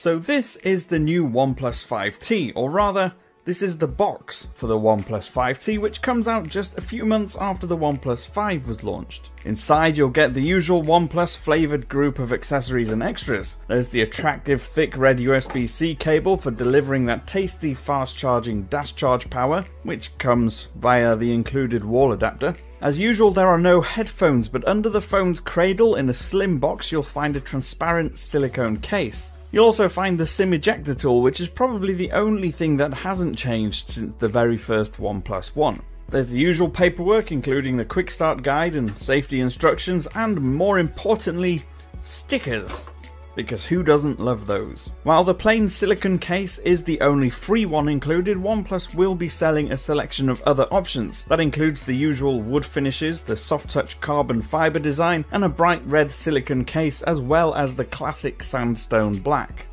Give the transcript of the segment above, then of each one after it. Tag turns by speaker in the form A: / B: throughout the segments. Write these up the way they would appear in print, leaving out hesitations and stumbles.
A: So this is the new OnePlus 5T, or rather, this is the box for the OnePlus 5T, which comes out just a few months after the OnePlus 5 was launched. Inside you'll get the usual OnePlus flavoured group of accessories and extras. There's the attractive thick red USB-C cable for delivering that tasty fast charging dash charge power, which comes via the included wall adapter. As usual, there are no headphones, but under the phone's cradle in a slim box you'll find a transparent silicone case. You'll also find the SIM ejector tool, which is probably the only thing that hasn't changed since the very first OnePlus One. There's the usual paperwork, including the quick start guide and safety instructions, and more importantly, stickers. Because who doesn't love those? While the plain silicone case is the only free one included, OnePlus will be selling a selection of other options. That includes the usual wood finishes, the soft touch carbon fiber design, and a bright red silicone case, as well as the classic sandstone black.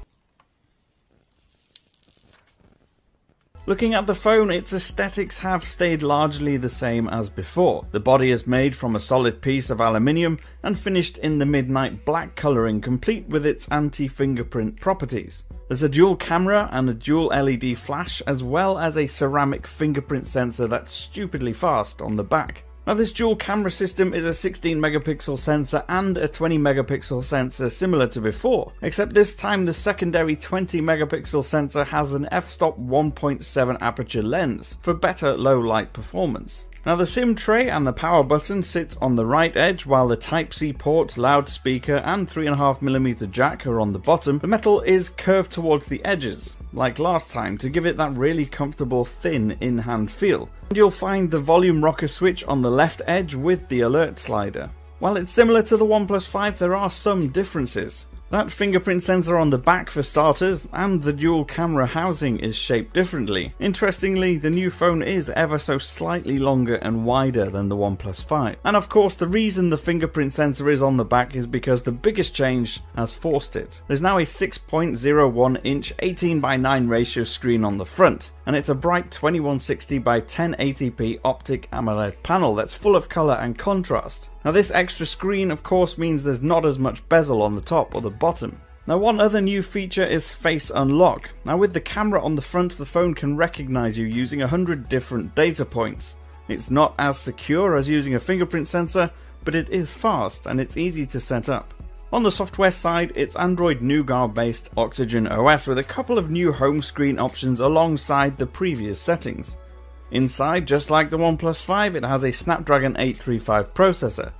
A: Looking at the phone, its aesthetics have stayed largely the same as before. The body is made from a solid piece of aluminium and finished in the midnight black colouring, complete with its anti-fingerprint properties. There's a dual camera and a dual LED flash, as well as a ceramic fingerprint sensor that's stupidly fast on the back. Now, this dual camera system is a 16 megapixel sensor and a 20 megapixel sensor similar to before, except this time the secondary 20 megapixel sensor has an f-stop 1.7 aperture lens for better low light performance. Now, the SIM tray and the power button sits on the right edge, while the Type-C port, loudspeaker and 3.5mm jack are on the bottom. The metal is curved towards the edges, like last time, to give it that really comfortable thin in-hand feel. And you'll find the volume rocker switch on the left edge with the alert slider. While it's similar to the OnePlus 5, there are some differences. That fingerprint sensor on the back for starters, and the dual camera housing is shaped differently. Interestingly, the new phone is ever so slightly longer and wider than the OnePlus 5. And of course, the reason the fingerprint sensor is on the back is because the biggest change has forced it. There's now a 6.01 inch 18:9 ratio screen on the front, and it's a bright 2160 by 1080p optic AMOLED panel that's full of colour and contrast. Now, this extra screen of course means there's not as much bezel on the top or the bottom. Now, one other new feature is Face Unlock. Now, with the camera on the front, the phone can recognise you using 100 different data points. It's not as secure as using a fingerprint sensor, but it is fast and it's easy to set up. On the software side, it's Android Nougat based Oxygen OS with a couple of new home screen options alongside the previous settings. Inside, just like the OnePlus 5, it has a Snapdragon 835 processor,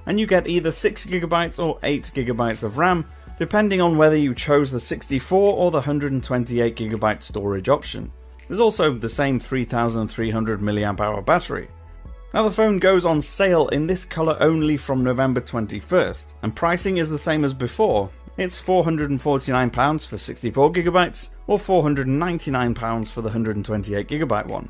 A: and you get either 6GB or 8GB of RAM, depending on whether you chose the 64 or the 128GB storage option. There's also the same 3300 mAh battery. Now, the phone goes on sale in this colour only from November 21st, and pricing is the same as before. It's £449 for 64GB or £499 for the 128GB one.